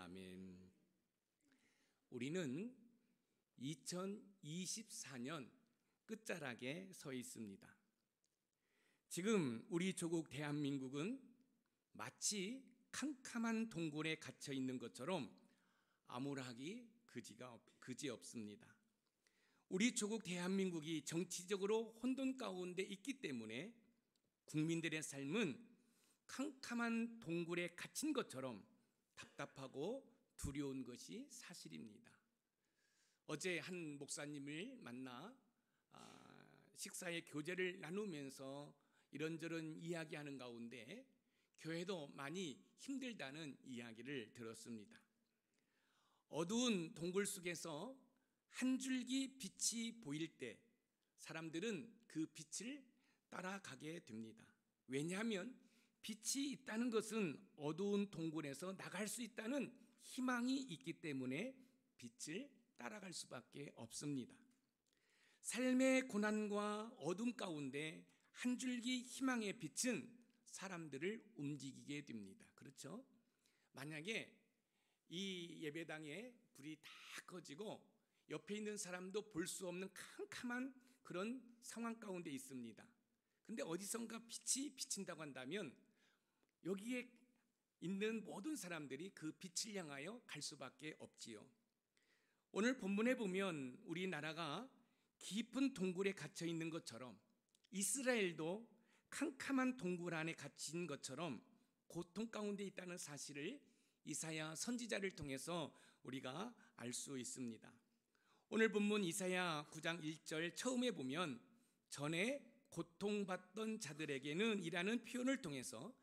아멘. 우리는 2024년 끝자락에 서 있습니다. 지금 우리 조국 대한민국은 마치 캄캄한 동굴에 갇혀 있는 것처럼 암울하기 그지없습니다. 우리 조국 대한민국이 정치적으로 혼돈 가운데 있기 때문에 국민들의 삶은 캄캄한 동굴에 갇힌 것처럼 답답하고 두려운 것이 사실입니다. 어제 한 목사님을 만나 식사의 교제를 나누면서 이런저런 이야기하는 가운데 교회도 많이 힘들다는 이야기를 들었습니다. 어두운 동굴 속에서 한 줄기 빛이 보일 때 사람들은 그 빛을 따라가게 됩니다. 왜냐하면 빛이 있다는 것은 어두운 동굴에서 나갈 수 있다는 희망이 있기 때문에 빛을 따라갈 수밖에 없습니다. 삶의 고난과 어둠 가운데 한 줄기 희망의 빛은 사람들을 움직이게 됩니다. 그렇죠? 만약에 이 예배당에 불이 다 꺼지고 옆에 있는 사람도 볼 수 없는 캄캄한 그런 상황 가운데 있습니다. 근데 어디선가 빛이 비친다고 한다면 여기에 있는 모든 사람들이 그 빛을 향하여 갈 수밖에 없지요. 오늘 본문에 보면 우리나라가 깊은 동굴에 갇혀 있는 것처럼 이스라엘도 캄캄한 동굴 안에 갇힌 것처럼 고통 가운데 있다는 사실을 이사야 선지자를 통해서 우리가 알 수 있습니다. 오늘 본문 이사야 9장 1절 처음에 보면 전에 고통받던 자들에게는 이라는 표현을 통해서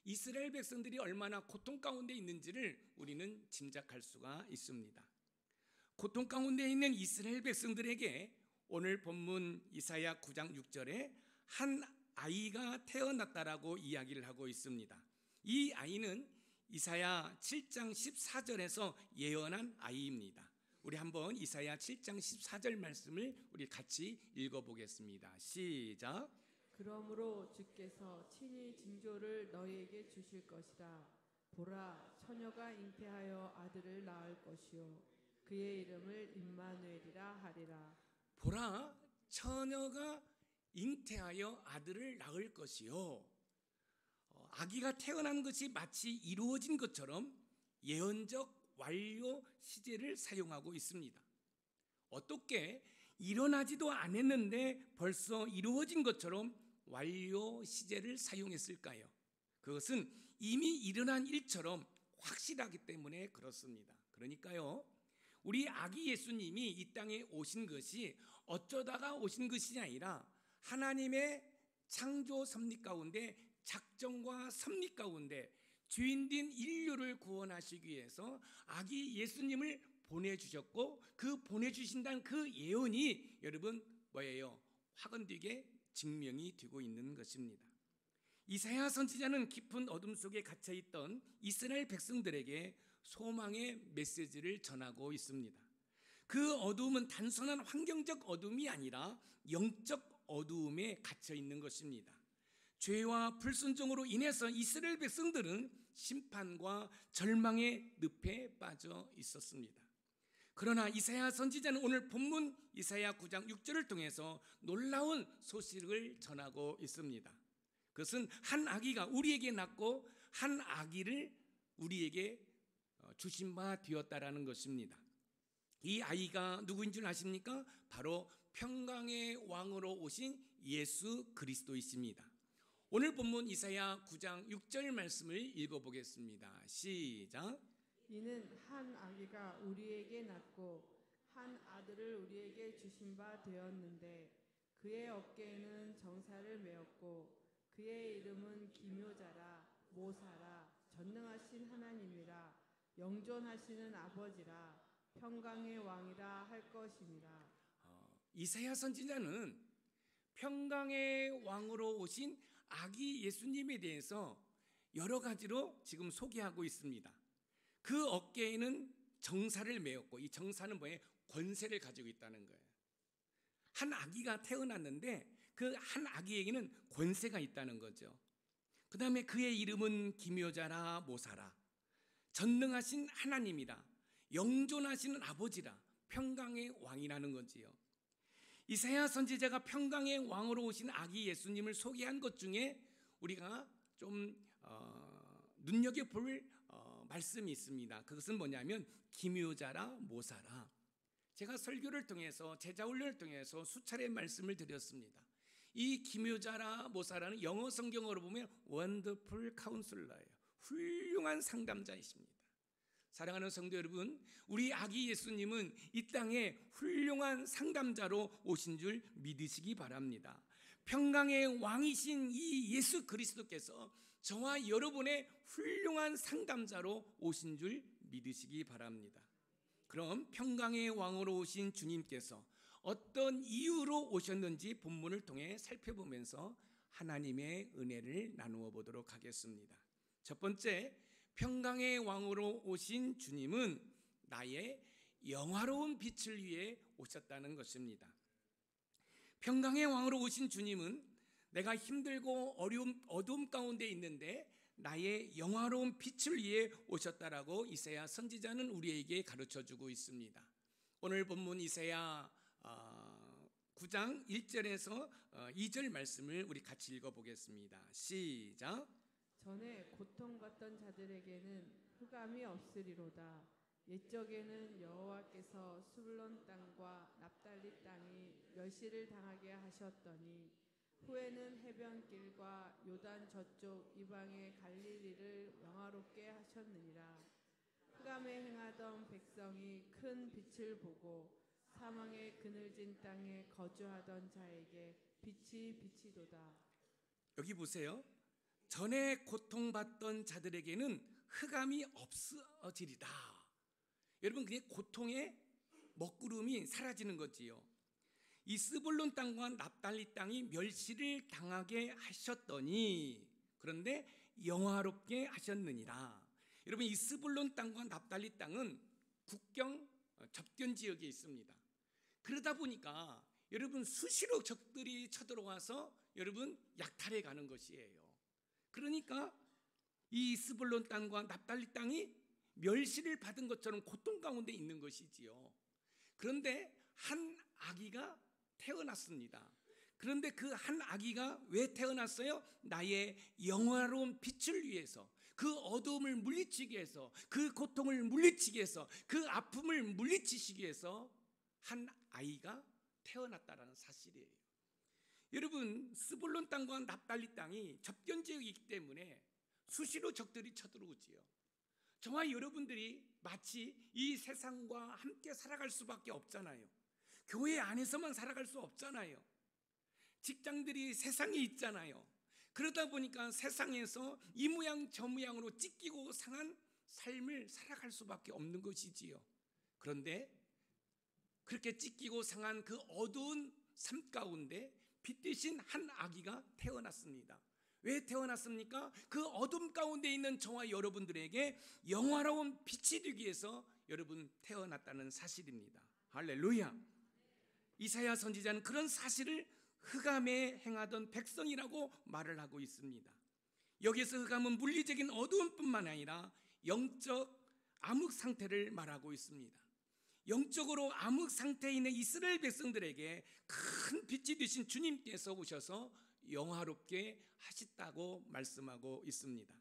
이스라엘 백성들이 얼마나 고통 가운데 있는지를 우리는 짐작할 수가 있습니다. 고통 가운데 있는 이스라엘 백성들에게 오늘 본문 이사야 9장 6절에 한 아이가 태어났다라고 이야기를 하고 있습니다. 이 아이는 이사야 7장 14절에서 예언한 아이입니다. 우리 한번 이사야 7장 14절 말씀을 우리 같이 읽어보겠습니다. 시작. 그러므로 주께서 친히 징조를 너희에게 주실 것이라. 보라, 처녀가 잉태하여 아들을 낳을 것이요 그의 이름을 임마누엘이라 하리라. 보라, 처녀가 잉태하여 아들을 낳을 것이요. 아기가 태어난 것이 마치 이루어진 것처럼 예언적 완료 시제를 사용하고 있습니다. 어떻게 일어나지도 않았는데 벌써 이루어진 것처럼 완료 시제를 사용했을까요? 그것은 이미 일어난 일처럼 확실하기 때문에 그렇습니다. 그러니까요, 우리 아기 예수님이 이 땅에 오신 것이 어쩌다가 오신 것이 아니라 하나님의 창조 섭리 가운데 작정과 섭리 가운데 죄인된 인류를 구원하시기 위해서 아기 예수님을 보내주셨고 그 보내주신다는 그 예언이 여러분 뭐예요? 확언되게 증명이 되고 있는 것입니다. 이사야 선지자는 깊은 어둠 속에 갇혀있던 이스라엘 백성들에게 소망의 메시지를 전하고 있습니다. 그 어두움은 단순한 환경적 어둠이 아니라 영적 어두움에 갇혀있는 것입니다. 죄와 불순종으로 인해서 이스라엘 백성들은 심판과 절망의 늪에 빠져 있었습니다. 그러나 이사야 선지자는 오늘 본문 이사야 9장 6절을 통해서 놀라운 소식을 전하고 있습니다. 그것은 한 아기가 우리에게 낳고 한 아기를 우리에게 주신 바 되었다라는 것입니다. 이 아이가 누구인 줄 아십니까? 바로 평강의 왕으로 오신 예수 그리스도이십니다. 오늘 본문 이사야 9장 6절 말씀을 읽어보겠습니다. 시작. 이는 한 아기가 우리에게 낳고 한 아들을 우리에게 주신 바 되었는데 그의 어깨에는 정사를 메었고 그의 이름은 기묘자라 모사라 전능하신 하나님이라 영존하시는 아버지라 평강의 왕이라 할 것입니다. 이사야 선지자는 평강의 왕으로 오신 아기 예수님에 대해서 여러 가지로 지금 소개하고 있습니다. 그 어깨에는 정사를 메었고 이 정사는 뭐예요? 권세를 가지고 있다는 거예요. 한 아기가 태어났는데 그 한 아기에게는 권세가 있다는 거죠. 그 다음에 그의 이름은 기묘자라 모사라 전능하신 하나님이라, 영존하시는 아버지라, 평강의 왕이라는 거지요. 이사야 선지자가 평강의 왕으로 오신 아기 예수님을 소개한 것 중에 우리가 좀 눈여겨볼 말씀이 있습니다. 그것은 뭐냐면 기묘자라 모사라. 제가 설교를 통해서 제자훈련을 통해서 수차례 말씀을 드렸습니다. 이 기묘자라 모사라는 영어 성경어로 보면 원더풀 카운슬러예요. 훌륭한 상담자이십니다. 사랑하는 성도 여러분, 우리 아기 예수님은 이 땅에 훌륭한 상담자로 오신 줄 믿으시기 바랍니다. 평강의 왕이신 이 예수 그리스도께서 저와 여러분의 훌륭한 상담자로 오신 줄 믿으시기 바랍니다. 그럼 평강의 왕으로 오신 주님께서 어떤 이유로 오셨는지 본문을 통해 살펴보면서 하나님의 은혜를 나누어 보도록 하겠습니다. 첫 번째, 평강의 왕으로 오신 주님은 나의 영화로운 빛을 위해 오셨다는 것입니다. 평강의 왕으로 오신 주님은 내가 힘들고 어두움 가운데 있는데 나의 영화로운 빛을 위해 오셨다라고 이사야 선지자는 우리에게 가르쳐주고 있습니다. 오늘 본문 이사야 9장 1절에서 2절 말씀을 우리 같이 읽어보겠습니다. 시작. 전에 고통받던 자들에게는 흑암이 없으리로다. 옛적에는 여호와께서 스불론 땅과 납달리 땅이 멸시를 당하게 하셨더니 후에는 해변길과 요단 저쪽 이방의 갈릴리를 영화롭게 하셨느니라. 흑암에 행하던 백성이 큰 빛을 보고 사망의 그늘진 땅에 거주하던 자에게 빛이 비치도다. 여기 보세요. 전에 고통받던 자들에게는 흑암이 없어지리다. 여러분, 그게 고통의 먹구름이 사라지는 거지요. 이 스불론 땅과 납달리 땅이 멸시를 당하게 하셨더니, 그런데 영화롭게 하셨느니라. 여러분, 이 스불론 땅과 납달리 땅은 국경 접견 지역에 있습니다. 그러다 보니까 여러분 수시로 적들이 쳐들어와서 여러분 약탈해 가는 것이에요. 그러니까 이 스불론 땅과 납달리 땅이 멸시를 받은 것처럼 고통 가운데 있는 것이지요. 그런데 한 아기가 태어났습니다. 그런데 그 한 아기가 왜 태어났어요? 나의 영화로운 빛을 위해서, 그 어두움을 물리치기 위해서, 그 고통을 물리치기 위해서, 그 아픔을 물리치시기 위해서 한 아이가 태어났다라는 사실이에요. 여러분, 스불론 땅과 납달리 땅이 접견 지역이기 때문에 수시로 적들이 쳐들어오지요. 저와 여러분들이 마치 이 세상과 함께 살아갈 수밖에 없잖아요. 교회 안에서만 살아갈 수 없잖아요. 직장들이 세상에 있잖아요. 그러다 보니까 세상에서 이 모양 저 모양으로 찢기고 상한 삶을 살아갈 수밖에 없는 것이지요. 그런데 그렇게 찢기고 상한 그 어두운 삶 가운데 빛 대신 한 아기가 태어났습니다. 왜 태어났습니까? 그 어둠 가운데 있는 저와 여러분들에게 영화로운 빛이 되기 위해서 여러분 태어났다는 사실입니다. 할렐루야. 이사야 선지자는 그런 사실을 흑암에 행하던 백성이라고 말을 하고 있습니다. 여기서 흑암은 물리적인 어두움뿐만 아니라 영적 암흑 상태를 말하고 있습니다. 영적으로 암흑 상태에 있는 이스라엘 백성들에게 큰 빛이 되신 주님께서 오셔서 영화롭게 하셨다고 말씀하고 있습니다.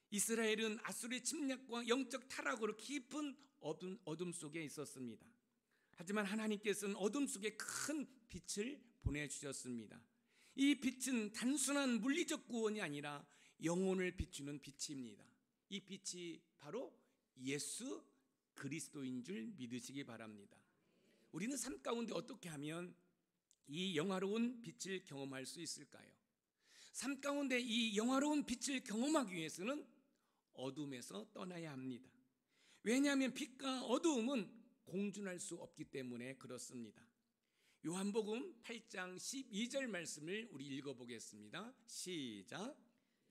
이스라엘은 아수르의 침략과 영적 타락으로 깊은 어둠 속에 있었습니다. 하지만 하나님께서는 어둠 속에 큰 빛을 보내주셨습니다. 이 빛은 단순한 물리적 구원이 아니라 영혼을 비추는 빛입니다. 이 빛이 바로 예수 그리스도인 줄 믿으시기 바랍니다. 우리는 삶 가운데 어떻게 하면 이 영화로운 빛을 경험할 수 있을까요? 삶 가운데 이 영화로운 빛을 경험하기 위해서는 어둠에서 떠나야 합니다. 왜냐하면 빛과 어두움은 공존할 수 없기 때문에 그렇습니다. 요한복음 8장 12절 말씀을 우리 읽어보겠습니다. 시작.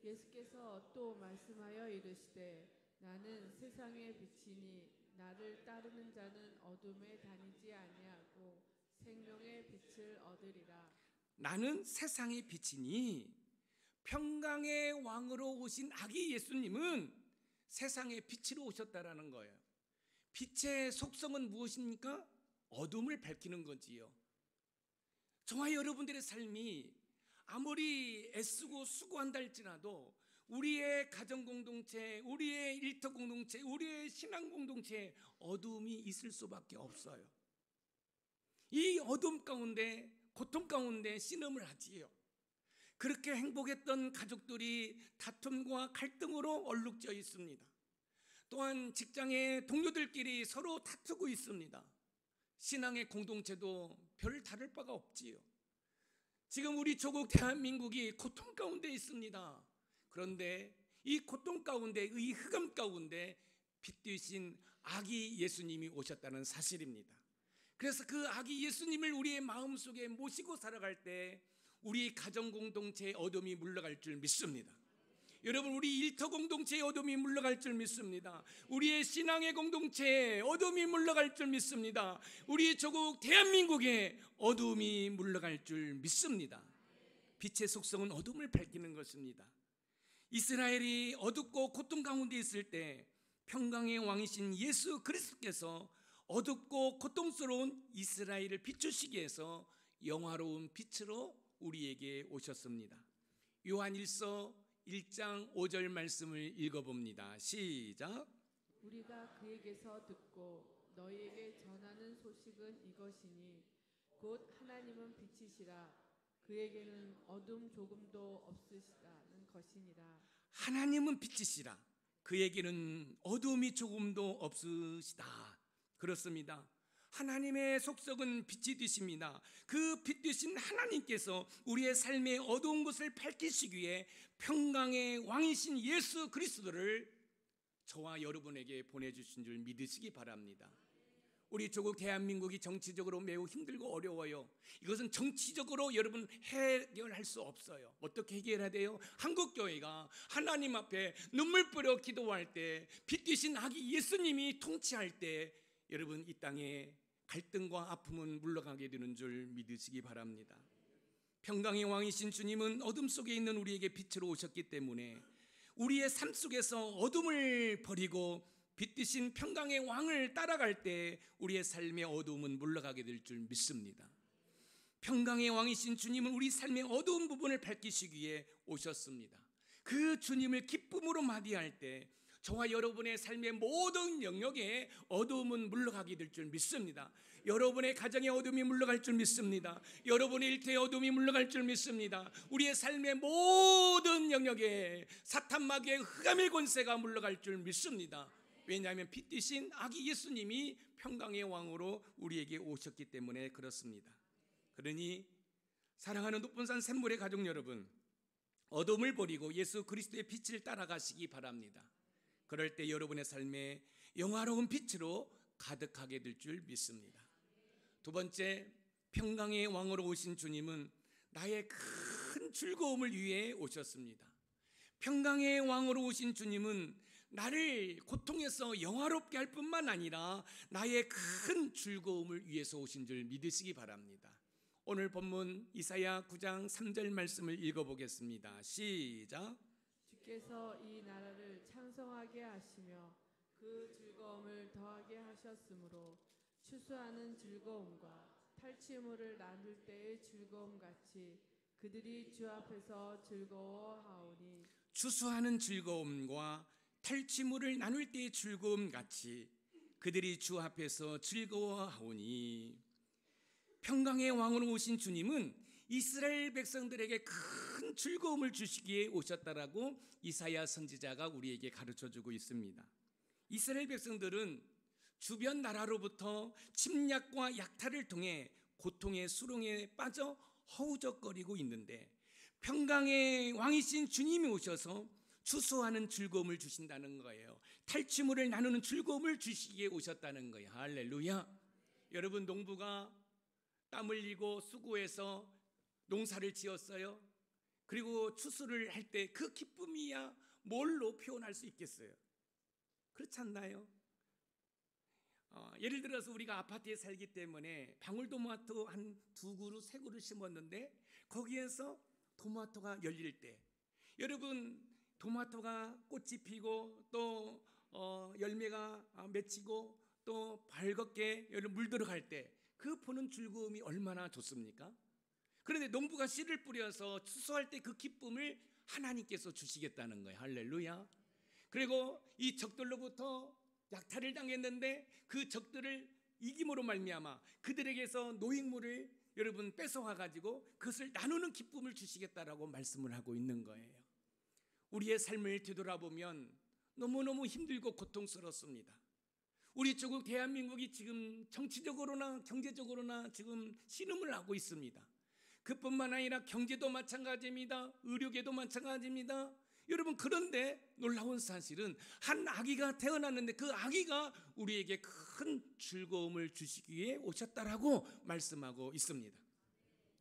예수께서 또 말씀하여 이르시되 나는 세상의 빛이니 나를 따르는 자는 어둠에 다니지 아니하고 생명의 빛을 얻으리라. 나는 세상의 빛이니 평강의 왕으로 오신 아기 예수님은 세상의 빛으로 오셨다라는 거예요. 빛의 속성은 무엇입니까? 어둠을 밝히는 거지요. 저와 여러분들의 삶이 아무리 애쓰고 수고한다 할지라도 우리의 가정 공동체, 우리의 일터 공동체, 우리의 신앙 공동체에 어둠이 있을 수밖에 없어요. 이 어둠 가운데, 고통 가운데 씨름을 하지요. 그렇게 행복했던 가족들이 다툼과 갈등으로 얼룩져 있습니다. 또한 직장의 동료들끼리 서로 다투고 있습니다. 신앙의 공동체도 별 다를 바가 없지요. 지금 우리 조국 대한민국이 고통 가운데 있습니다. 그런데 이 고통 가운데, 이 흑암 가운데 빛 되신 아기 예수님이 오셨다는 사실입니다. 그래서 그 아기 예수님을 우리의 마음속에 모시고 살아갈 때 우리 가정 공동체의 어둠이 물러갈 줄 믿습니다. 여러분, 우리 일터 공동체의 어둠이 물러갈 줄 믿습니다. 우리의 신앙의 공동체의 어둠이 물러갈 줄 믿습니다. 우리 조국 대한민국의 어둠이 물러갈 줄 믿습니다. 빛의 속성은 어둠을 밝히는 것입니다. 이스라엘이 어둡고 고통 가운데 있을 때 평강의 왕이신 예수 그리스도께서 어둡고 고통스러운 이스라엘을 비추시기 위해서 영화로운 빛으로 우리에게 오셨습니다. 요한일서 1장 5절 말씀을 읽어봅니다. 시작. 우리가 그에게서 듣고 너희에게 전하는 소식은 이것이니 곧 하나님은 빛이시라 그에게는 어둠 조금도 없으시다는 것이니라. 하나님은 빛이시라 그에게는 어둠이 조금도 없으시다. 그렇습니다. 하나님의 속성은 빛이 되십니다. 그 빛 되신 하나님께서 우리의 삶의 어두운 것을 밝히시기 위해 평강의 왕이신 예수 그리스도를 저와 여러분에게 보내주신 줄 믿으시기 바랍니다. 우리 조국 대한민국이 정치적으로 매우 힘들고 어려워요. 이것은 정치적으로 여러분 해결할 수 없어요. 어떻게 해결해야 돼요? 한국교회가 하나님 앞에 눈물 뿌려 기도할 때, 빛 되신 아기 예수님이 통치할 때 여러분 이 땅에 갈등과 아픔은 물러가게 되는 줄 믿으시기 바랍니다. 평강의 왕이신 주님은 어둠 속에 있는 우리에게 빛으로 오셨기 때문에 우리의 삶 속에서 어둠을 버리고 빛 되신 평강의 왕을 따라갈 때 우리의 삶의 어둠은 물러가게 될 줄 믿습니다. 평강의 왕이신 주님은 우리 삶의 어두운 부분을 밝히시기 위해 오셨습니다. 그 주님을 기쁨으로 맞이할 때 저와 여러분의 삶의 모든 영역에 어두움은 물러가게 될 줄 믿습니다. 여러분의 가정의 어둠이 물러갈 줄 믿습니다. 여러분의 일터의 어둠이 물러갈 줄 믿습니다. 우리의 삶의 모든 영역에 사탄 마귀의 흑암의 권세가 물러갈 줄 믿습니다. 왜냐하면 빛 되신 아기 예수님이 평강의 왕으로 우리에게 오셨기 때문에 그렇습니다. 그러니 사랑하는 높은산 샘물의 가족 여러분, 어둠을 버리고 예수 그리스도의 빛을 따라가시기 바랍니다. 그럴 때 여러분의 삶에 영화로운 빛으로 가득하게 될 줄 믿습니다. 두 번째, 평강의 왕으로 오신 주님은 나의 큰 즐거움을 위해 오셨습니다. 평강의 왕으로 오신 주님은 나를 고통에서 영화롭게 할 뿐만 아니라 나의 큰 즐거움을 위해서 오신 줄 믿으시기 바랍니다. 오늘 본문 이사야 9장 3절 말씀을 읽어보겠습니다. 시작. 주께서 이 나라를 창성하게 하시며 그 즐거움을 더하게 하셨으므로 추수하는 즐거움과 탈취물을 나눌 때의 즐거움 같이 그들이 주 앞에서 즐거워하오니. 추수하는 즐거움과 탈취물을 나눌 때의 즐거움 같이 그들이 주 앞에서 즐거워하오니. 평강의 왕으로 오신 주님은 이스라엘 백성들에게 큰 즐거움을 주시기에 오셨다라고 이사야 선지자가 우리에게 가르쳐주고 있습니다. 이스라엘 백성들은 주변 나라로부터 침략과 약탈을 통해 고통의 수렁에 빠져 허우적거리고 있는데 평강의 왕이신 주님이 오셔서 추수하는 즐거움을 주신다는 거예요. 탈취물을 나누는 즐거움을 주시기에 오셨다는 거예요. 할렐루야. 여러분, 농부가 땀 흘리고 수고해서 농사를 지었어요. 그리고 추수를 할 때 그 기쁨이야 뭘로 표현할 수 있겠어요? 그렇지 않나요? 예를 들어서 우리가 아파트에 살기 때문에 방울토마토 한 2그루, 3그루 심었는데 거기에서 토마토가 열릴 때 여러분 토마토가 꽃이 피고 또 열매가 맺히고 또 밝게 물 들어갈 때 그 보는 즐거움이 얼마나 좋습니까? 그런데 농부가 씨를 뿌려서 추수할 때 그 기쁨을 하나님께서 주시겠다는 거예요. 할렐루야. 그리고 이 적들로부터 약탈을 당했는데 그 적들을 이김으로 말미암아 그들에게서 노획물을 여러분 뺏어와 가지고 그것을 나누는 기쁨을 주시겠다라고 말씀을 하고 있는 거예요. 우리의 삶을 되돌아보면 너무너무 힘들고 고통스럽습니다. 우리 조국 대한민국이 지금 정치적으로나 경제적으로나 지금 신음을 하고 있습니다. 그뿐만 아니라 경제도 마찬가지입니다. 의료계도 마찬가지입니다. 여러분, 그런데 놀라운 사실은 한 아기가 태어났는데 그 아기가 우리에게 큰 즐거움을 주시기 위해 오셨다라고 말씀하고 있습니다.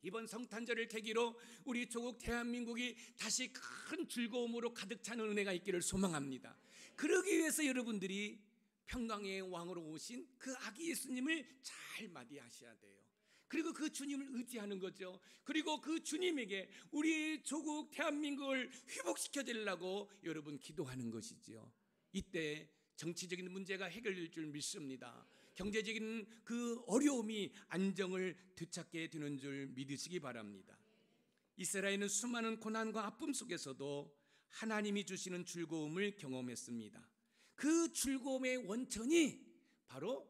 이번 성탄절을 계기로 우리 조국 대한민국이 다시 큰 즐거움으로 가득 차는 은혜가 있기를 소망합니다. 그러기 위해서 여러분들이 평강의 왕으로 오신 그 아기 예수님을 잘 맞이하셔야 돼요. 그리고 그 주님을 의지하는 거죠. 그리고 그 주님에게 우리 조국 대한민국을 회복시켜 드리려고 여러분 기도하는 것이지요. 이때 정치적인 문제가 해결될 줄 믿습니다. 경제적인 그 어려움이 안정을 되찾게 되는 줄 믿으시기 바랍니다. 이스라엘은 수많은 고난과 아픔 속에서도 하나님이 주시는 즐거움을 경험했습니다. 그 즐거움의 원천이 바로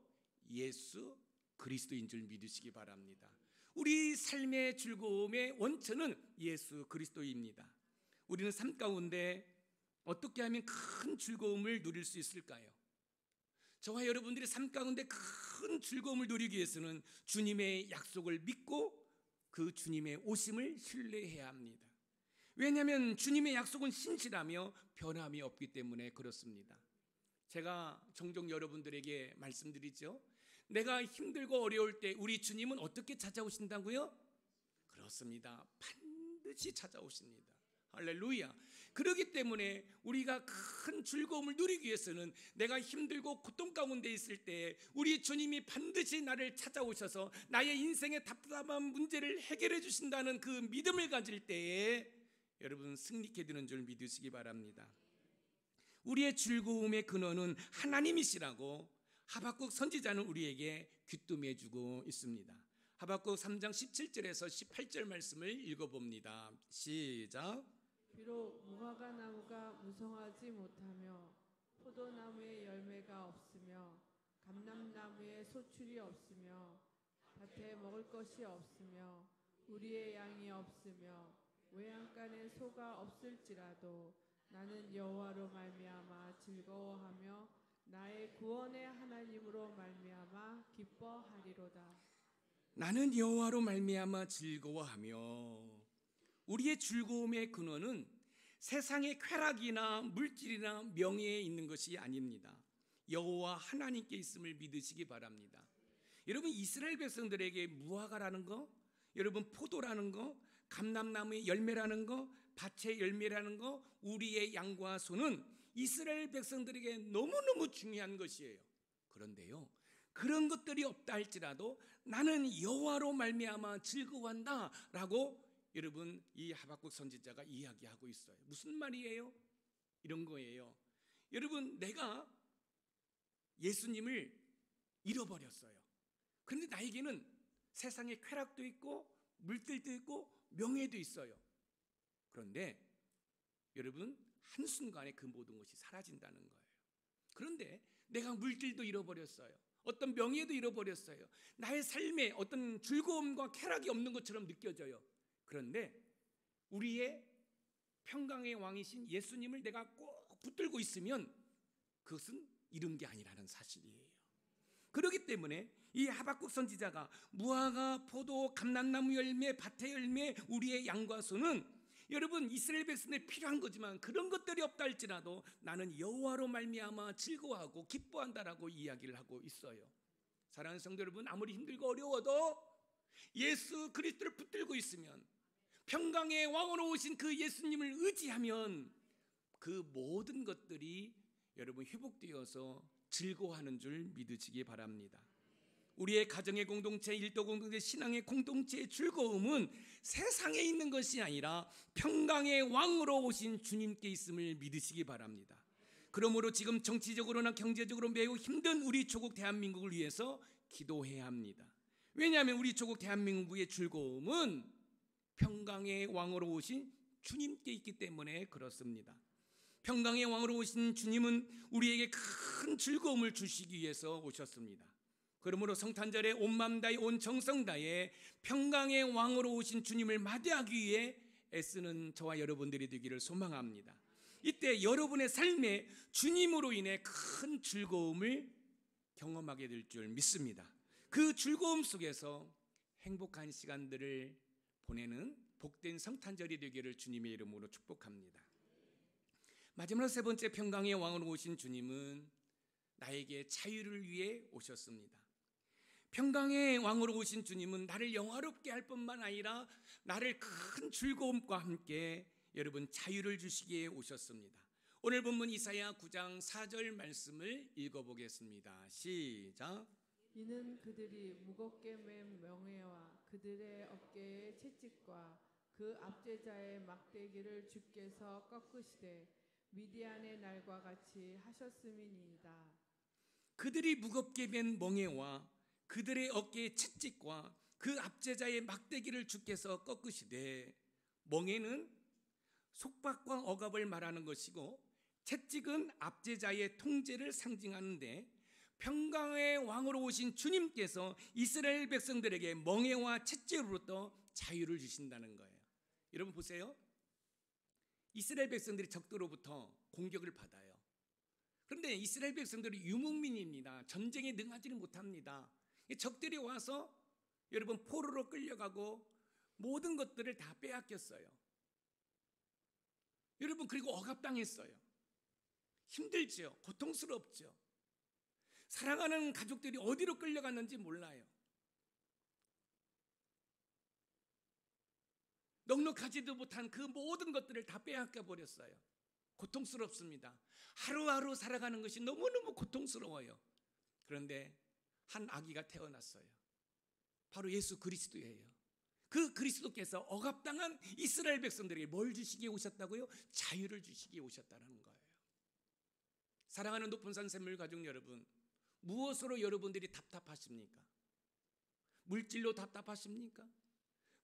예수 그리스도인 줄 믿으시기 바랍니다. 우리 삶의 즐거움의 원천은 예수 그리스도입니다. 우리는 삶 가운데 어떻게 하면 큰 즐거움을 누릴 수 있을까요? 저와 여러분들이 삶 가운데 큰 즐거움을 누리기 위해서는 주님의 약속을 믿고 그 주님의 오심을 신뢰해야 합니다. 왜냐하면 주님의 약속은 신실하며 변함이 없기 때문에 그렇습니다. 제가 종종 여러분들에게 말씀드리죠. 내가 힘들고 어려울 때 우리 주님은 어떻게 찾아오신다고요? 그렇습니다. 반드시 찾아오십니다. 할렐루야. 그렇기 때문에 우리가 큰 즐거움을 누리기 위해서는 내가 힘들고 고통 가운데 있을 때 우리 주님이 반드시 나를 찾아오셔서 나의 인생의 답답한 문제를 해결해 주신다는 그 믿음을 가질 때에 여러분 승리케 되는 줄 믿으시기 바랍니다. 우리의 즐거움의 근원은 하나님이시라고 하박국 선지자는 우리에게 귀뜸해 주고 있습니다. 하박국 3장 17절에서 18절 말씀을 읽어봅니다. 시작. 비록 무화과 나무가 무성하지 못하며 포도나무에 열매가 없으며 감람나무에 소출이 없으며 밭에 먹을 것이 없으며 우리의 양이 없으며 외양간에 소가 없을지라도 나는 여호와로 말미암아 즐거워하며 나의 구원의 하나님으로 말미암아 기뻐하리로다. 나는 여호와로 말미암아 즐거워하며. 우리의 즐거움의 근원은 세상의 쾌락이나 물질이나 명예에 있는 것이 아닙니다. 여호와 하나님께 있음을 믿으시기 바랍니다. 여러분, 이스라엘 백성들에게 무화과라는 거, 여러분 포도라는 거, 감람나무의 열매라는 거, 밭의 열매라는 거, 우리의 양과 소는 이스라엘 백성들에게 너무너무 중요한 것이에요. 그런데요, 그런 것들이 없다 할지라도 나는 여호와로 말미암아 즐거워한다라고 여러분 이 하박국 선지자가 이야기하고 있어요. 무슨 말이에요? 이런 거예요. 여러분, 내가 예수님을 잃어버렸어요. 그런데 나에게는 세상에 쾌락도 있고 물질도 있고 명예도 있어요. 그런데 여러분, 한순간에 그 모든 것이 사라진다는 거예요. 그런데 내가 물질도 잃어버렸어요. 어떤 명예도 잃어버렸어요. 나의 삶에 어떤 즐거움과 쾌락이 없는 것처럼 느껴져요. 그런데 우리의 평강의 왕이신 예수님을 내가 꼭 붙들고 있으면 그것은 잃은 게 아니라는 사실이에요. 그렇기 때문에 이 하박국 선지자가 무화과, 포도, 감람나무 열매, 밭의 열매, 우리의 양과 소는 여러분 이스라엘 백성에 필요한 거지만 그런 것들이 없다 할지라도 나는 여호와로 말미암아 즐거워하고 기뻐한다라고 이야기를 하고 있어요. 사랑하는 성도 여러분, 아무리 힘들고 어려워도 예수 그리스도를 붙들고 있으면, 평강의 왕으로 오신 그 예수님을 의지하면 그 모든 것들이 여러분 회복되어서 즐거워하는 줄 믿으시기 바랍니다. 우리의 가정의 공동체, 일도 공동체, 신앙의 공동체의 즐거움은 세상에 있는 것이 아니라 평강의 왕으로 오신 주님께 있음을 믿으시기 바랍니다. 그러므로 지금 정치적으로나 경제적으로 매우 힘든 우리 조국 대한민국을 위해서 기도해야 합니다. 왜냐하면 우리 조국 대한민국의 즐거움은 평강의 왕으로 오신 주님께 있기 때문에 그렇습니다. 평강의 왕으로 오신 주님은 우리에게 큰 즐거움을 주시기 위해서 오셨습니다. 그러므로 성탄절에 온 마음 다해 온 정성 다해 평강의 왕으로 오신 주님을 맞이하기 위해 애쓰는 저와 여러분들이 되기를 소망합니다. 이때 여러분의 삶에 주님으로 인해 큰 즐거움을 경험하게 될 줄 믿습니다. 그 즐거움 속에서 행복한 시간들을 보내는 복된 성탄절이 되기를 주님의 이름으로 축복합니다. 마지막으로 세 번째, 평강의 왕으로 오신 주님은 나에게 자유를 위해 오셨습니다. 평강의 왕으로 오신 주님은 나를 영화롭게 할 뿐만 아니라 나를 큰 즐거움과 함께 여러분 자유를 주시기에 오셨습니다. 오늘 본문 이사야 9장 4절 말씀을 읽어보겠습니다. 시작. 이는 그들이 무겁게 맨 명예와 그들의 어깨의 채찍과 그 압제자의 막대기를 주께서 꺾으시되 미디안의 날과 같이 하셨음이니이다. 그들이 무겁게 맨 멍에와 그들의 어깨의 채찍과 그 압제자의 막대기를 주께서 꺾으시되, 멍에는 속박과 억압을 말하는 것이고 채찍은 압제자의 통제를 상징하는데, 평강의 왕으로 오신 주님께서 이스라엘 백성들에게 멍에와 채찍으로부터 자유를 주신다는 거예요. 여러분 보세요. 이스라엘 백성들이 적들로부터 공격을 받아요. 그런데 이스라엘 백성들이 유목민입니다. 전쟁에 능하지는 못합니다. 적들이 와서 여러분 포로로 끌려가고 모든 것들을 다 빼앗겼어요. 여러분 그리고 억압당했어요. 힘들죠. 고통스럽죠. 사랑하는 가족들이 어디로 끌려갔는지 몰라요. 넉넉하지도 못한 그 모든 것들을 다 빼앗겨 버렸어요. 고통스럽습니다. 하루하루 살아가는 것이 너무너무 고통스러워요. 그런데 한 아기가 태어났어요. 바로 예수 그리스도예요. 그 그리스도께서 억압당한 이스라엘 백성들에게 뭘 주시기에 오셨다고요? 자유를 주시기에 오셨다는 거예요. 사랑하는 높은산 샘물 가족 여러분, 무엇으로 여러분들이 답답하십니까? 물질로 답답하십니까?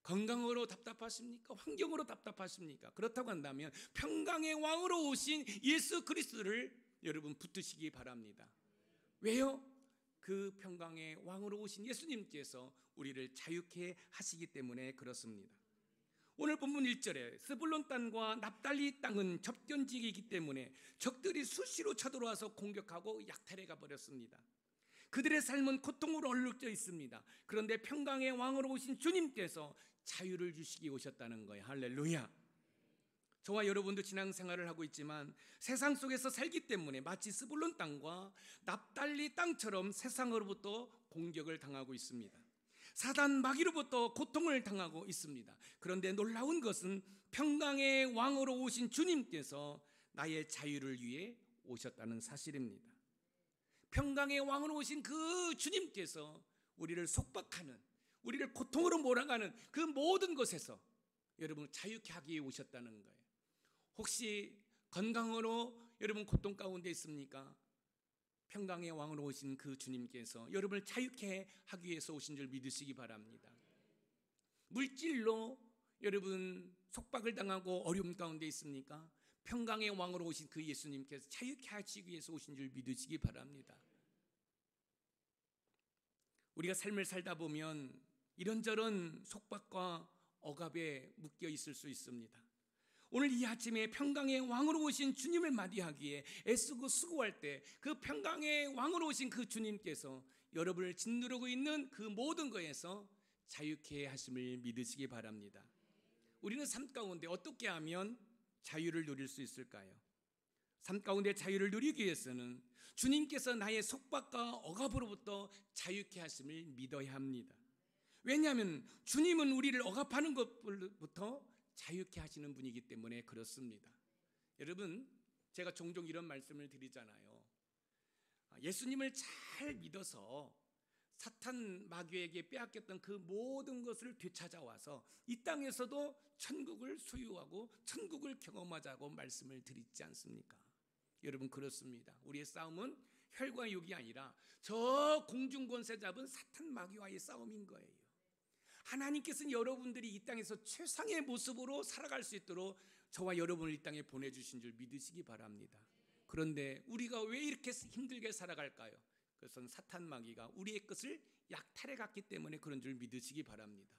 건강으로 답답하십니까? 환경으로 답답하십니까? 그렇다고 한다면 평강의 왕으로 오신 예수 그리스도를 여러분 붙드시기 바랍니다. 왜요? 그 평강의 왕으로 오신 예수님께서 우리를 자유케 하시기 때문에 그렇습니다. 오늘 본문 1절에 스불론 땅과 납달리 땅은 접견지이기 때문에 적들이 수시로 쳐들어와서 공격하고 약탈해 가버렸습니다. 그들의 삶은 고통으로 얼룩져 있습니다. 그런데 평강의 왕으로 오신 주님께서 자유를 주시기 오셨다는 거예요. 할렐루야. 저와 여러분도 신앙생활을 하고 있지만 세상 속에서 살기 때문에 마치 스불론 땅과 납달리 땅처럼 세상으로부터 공격을 당하고 있습니다. 사단 마귀로부터 고통을 당하고 있습니다. 그런데 놀라운 것은 평강의 왕으로 오신 주님께서 나의 자유를 위해 오셨다는 사실입니다. 평강의 왕으로 오신 그 주님께서 우리를 속박하는, 우리를 고통으로 몰아가는 그 모든 것에서 여러분 자유케 하기 위해 오셨다는 거예요. 혹시 건강으로 여러분 고통 가운데 있습니까? 평강의 왕으로 오신 그 주님께서 여러분을 자유케 하기 위해서 오신 줄 믿으시기 바랍니다. 물질로 여러분 속박을 당하고 어려움 가운데 있습니까? 평강의 왕으로 오신 그 예수님께서 자유케 하시기 위해서 오신 줄 믿으시기 바랍니다. 우리가 삶을 살다 보면 이런저런 속박과 억압에 묶여 있을 수 있습니다. 오늘 이 아침에 평강의 왕으로 오신 주님을 맞이하기에 애쓰고 수고할 때 그 평강의 왕으로 오신 그 주님께서 여러분을 짓누르고 있는 그 모든 것에서 자유케 하심을 믿으시기 바랍니다. 우리는 삶 가운데 어떻게 하면 자유를 누릴 수 있을까요? 삶 가운데 자유를 누리기 위해서는 주님께서 나의 속박과 억압으로부터 자유케 하심을 믿어야 합니다. 왜냐하면 주님은 우리를 억압하는 것부터 자유케 하시는 분이기 때문에 그렇습니다. 여러분, 제가 종종 이런 말씀을 드리잖아요. 예수님을 잘 믿어서 사탄 마귀에게 빼앗겼던 그 모든 것을 되찾아와서 이 땅에서도 천국을 소유하고 천국을 경험하자고 말씀을 드리지 않습니까? 여러분, 그렇습니다. 우리의 싸움은 혈과 육이 아니라 저 공중 권세 잡은 사탄 마귀와의 싸움인 거예요. 하나님께서는 여러분들이 이 땅에서 최상의 모습으로 살아갈 수 있도록 저와 여러분을 이 땅에 보내주신 줄 믿으시기 바랍니다. 그런데 우리가 왜 이렇게 힘들게 살아갈까요? 그것은 사탄 마귀가 우리의 것을 약탈해 갔기 때문에 그런 줄 믿으시기 바랍니다.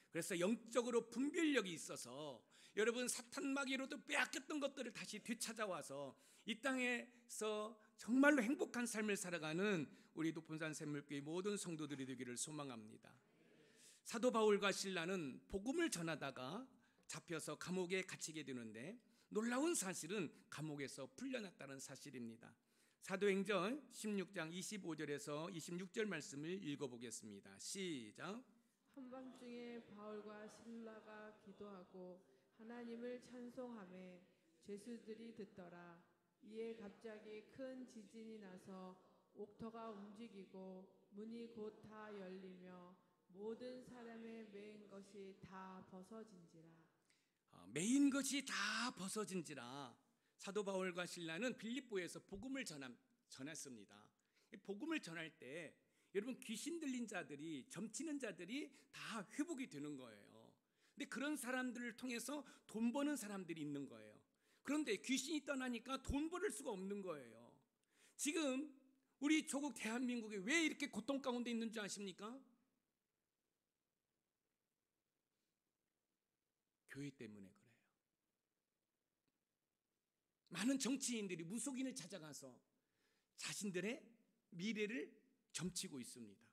그래서 영적으로 분별력이 있어서 여러분, 사탄 마귀로도 빼앗겼던 것들을 다시 되찾아와서 이 땅에서 정말로 행복한 삶을 살아가는 우리 높은산 샘물교회 모든 성도들이 되기를 소망합니다. 사도 바울과 실라는 복음을 전하다가 잡혀서 감옥에 갇히게 되는데 놀라운 사실은 감옥에서 풀려났다는 사실입니다. 사도행전 16장 25절에서 26절 말씀을 읽어보겠습니다. 시작. 한밤중에 바울과 실라가 기도하고 하나님을 찬송하며 죄수들이 듣더라. 이에 갑자기 큰 지진이 나서 옥터가 움직이고 문이 곧 다 열리며 모든 사람의 매인 것이 다 벗어진지라. 매인 것이 다 벗어진지라. 사도 바울과 실라는 빌립보에서 복음을 전했습니다. 복음을 전할 때 여러분, 귀신 들린 자들이, 점치는 자들이 다 회복이 되는 거예요. 근데 그런 사람들을 통해서 돈 버는 사람들이 있는 거예요. 그런데 귀신이 떠나니까 돈 벌을 수가 없는 거예요. 지금 우리 조국 대한민국이 왜 이렇게 고통 가운데 있는 줄 아십니까? 교회 때문에 그래요. 많은 정치인들이 무속인을 찾아가서 자신들의 미래를 점치고 있습니다.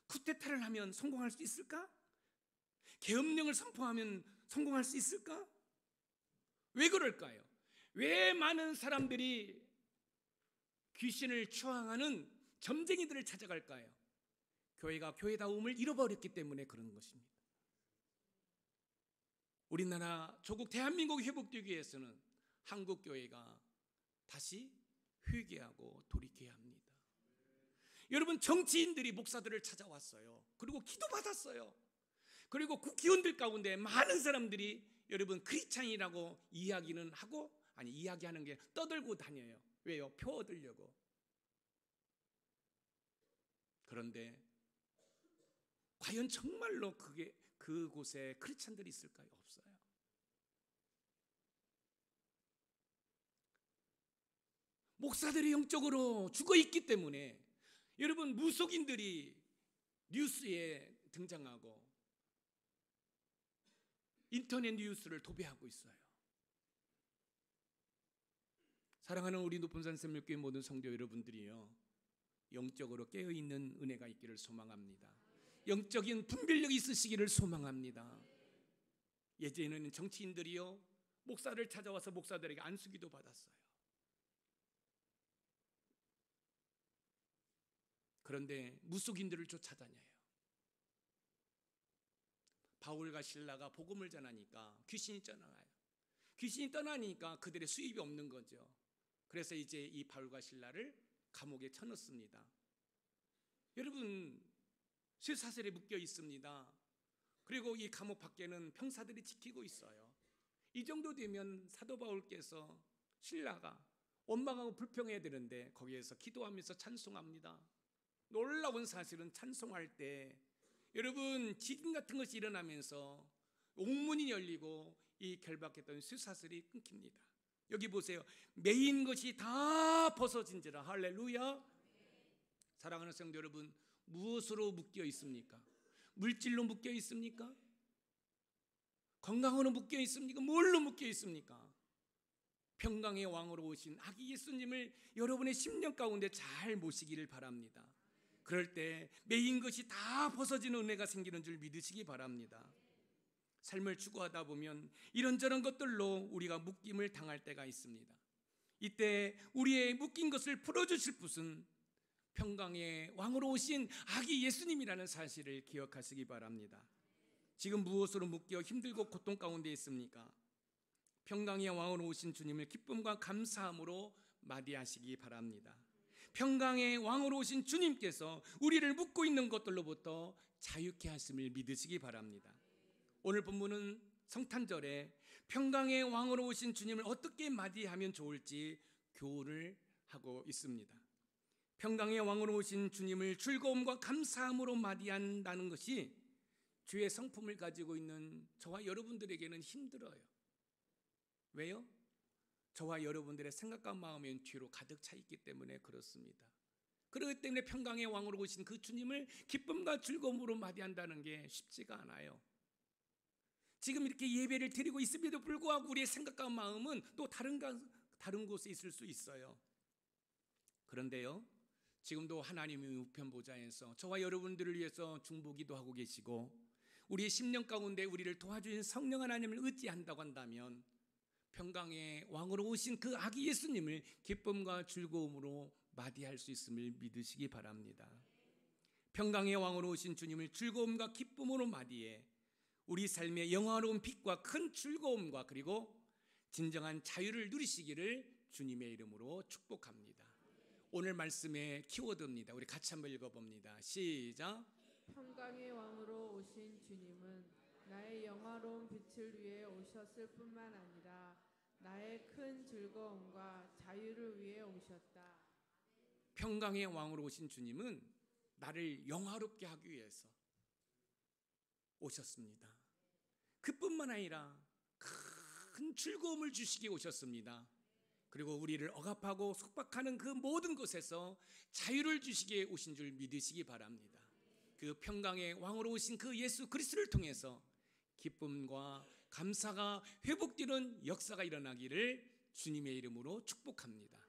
쿠데타를 하면 성공할 수 있을까? 계엄령을 선포하면 성공할 수 있을까? 왜 그럴까요? 왜 많은 사람들이 귀신을 추앙하는 점쟁이들을 찾아갈까요? 교회가 교회다움을 잃어버렸기 때문에 그런 것입니다. 우리나라 조국 대한민국이 회복되기 위해서는 한국교회가 다시 회개하고 돌이켜야 합니다. 여러분, 정치인들이 목사들을 찾아왔어요. 그리고 기도받았어요. 그리고 국회의원들 가운데 많은 사람들이 여러분 크리스찬이라고 이야기는 하고, 아니, 이야기하는 게 떠들고 다녀요. 왜요? 표 얻으려고. 그런데 과연 정말로 그곳에 크리스찬들이 있을까요? 없어요. 목사들이 영적으로 죽어 있기 때문에 여러분, 무속인들이 뉴스에 등장하고 인터넷 뉴스를 도배하고 있어요. 사랑하는 우리 높은산 샘물교회 모든 성도 여러분들이요, 영적으로 깨어있는 은혜가 있기를 소망합니다. 영적인 분별력이 있으시기를 소망합니다. 예전에는 정치인들이요, 목사를 찾아와서 목사들에게 안수기도 받았어요. 그런데 무속인들을 쫓아다녀요. 바울과 실라가 복음을 전하니까 귀신이 떠나요. 귀신이 떠나니까 그들의 수입이 없는 거죠. 그래서 이제 이 바울과 실라를 감옥에 쳐넣습니다. 여러분, 쇠사슬에 묶여 있습니다. 그리고 이 감옥 밖에는 병사들이 지키고 있어요. 이 정도 되면 사도 바울께서 실라가 원망하고 불평해야 되는데 거기에서 기도하면서 찬송합니다. 놀라운 사실은 찬송할 때 여러분, 지진 같은 것이 일어나면서 옥문이 열리고 이 결박했던 쇠사슬이 끊깁니다. 여기 보세요. 매인 것이 다 벗어진지라. 할렐루야. 사랑하는 성도 여러분, 무엇으로 묶여 있습니까? 물질로 묶여 있습니까? 건강으로 묶여 있습니까? 뭘로 묶여 있습니까? 평강의 왕으로 오신 아기 예수님을 여러분의 심령 가운데 잘 모시기를 바랍니다. 그럴 때 매인 것이 다 벗어지는 은혜가 생기는 줄 믿으시기 바랍니다. 삶을 추구하다 보면 이런저런 것들로 우리가 묶임을 당할 때가 있습니다. 이때 우리의 묶인 것을 풀어주실 분은 평강의 왕으로 오신 아기 예수님이라는 사실을 기억하시기 바랍니다. 지금 무엇으로 묶여 힘들고 고통 가운데 있습니까? 평강의 왕으로 오신 주님을 기쁨과 감사함으로 맞이하시기 바랍니다. 평강의 왕으로 오신 주님께서 우리를 묶고 있는 것들로부터 자유케 하심을 믿으시기 바랍니다. 오늘 본문은 성탄절에 평강의 왕으로 오신 주님을 어떻게 맞이하면 좋을지 교훈을 하고 있습니다. 평강의 왕으로 오신 주님을 즐거움과 감사함으로 맞이한다는 것이 주의 성품을 가지고 있는 저와 여러분들에게는 힘들어요. 왜요? 저와 여러분들의 생각과 마음은 죄로 가득 차 있기 때문에 그렇습니다. 그렇기 때문에 평강의 왕으로 오신 그 주님을 기쁨과 즐거움으로 맞이한다는 게 쉽지가 않아요. 지금 이렇게 예배를 드리고 있음에도 불구하고 우리의 생각과 마음은 또 다른 곳에 있을 수 있어요. 그런데요, 지금도 하나님의 우편 보좌에서 저와 여러분들을 위해서 중보기도 하고 계시고 우리의 심령 가운데 우리를 도와주신 성령 하나님을 의지한다고 한다면 평강의 왕으로 오신 그 아기 예수님을 기쁨과 즐거움으로 맞이할 수 있음을 믿으시기 바랍니다. 평강의 왕으로 오신 주님을 즐거움과 기쁨으로 맞이해 우리 삶의 영화로운 빛과 큰 즐거움과 그리고 진정한 자유를 누리시기를 주님의 이름으로 축복합니다. 오늘 말씀의 키워드입니다. 우리 같이 한번 읽어봅니다. 시작. 평강의 왕으로 오신 주님은 나의 영화로운 빛을 위해 오셨을 뿐만 아니라 나의 큰 즐거움과 자유를 위해 오셨다. 평강의 왕으로 오신 주님은 나를 영화롭게 하기 위해서 오셨습니다. 그뿐만 아니라 큰 즐거움을 주시기 오셨습니다. 그리고 우리를 억압하고 속박하는 그 모든 것에서 자유를 주시기에 오신 줄 믿으시기 바랍니다. 그 평강의 왕으로 오신 그 예수 그리스도를 통해서 기쁨과 감사가 회복되는 역사가 일어나기를 주님의 이름으로 축복합니다.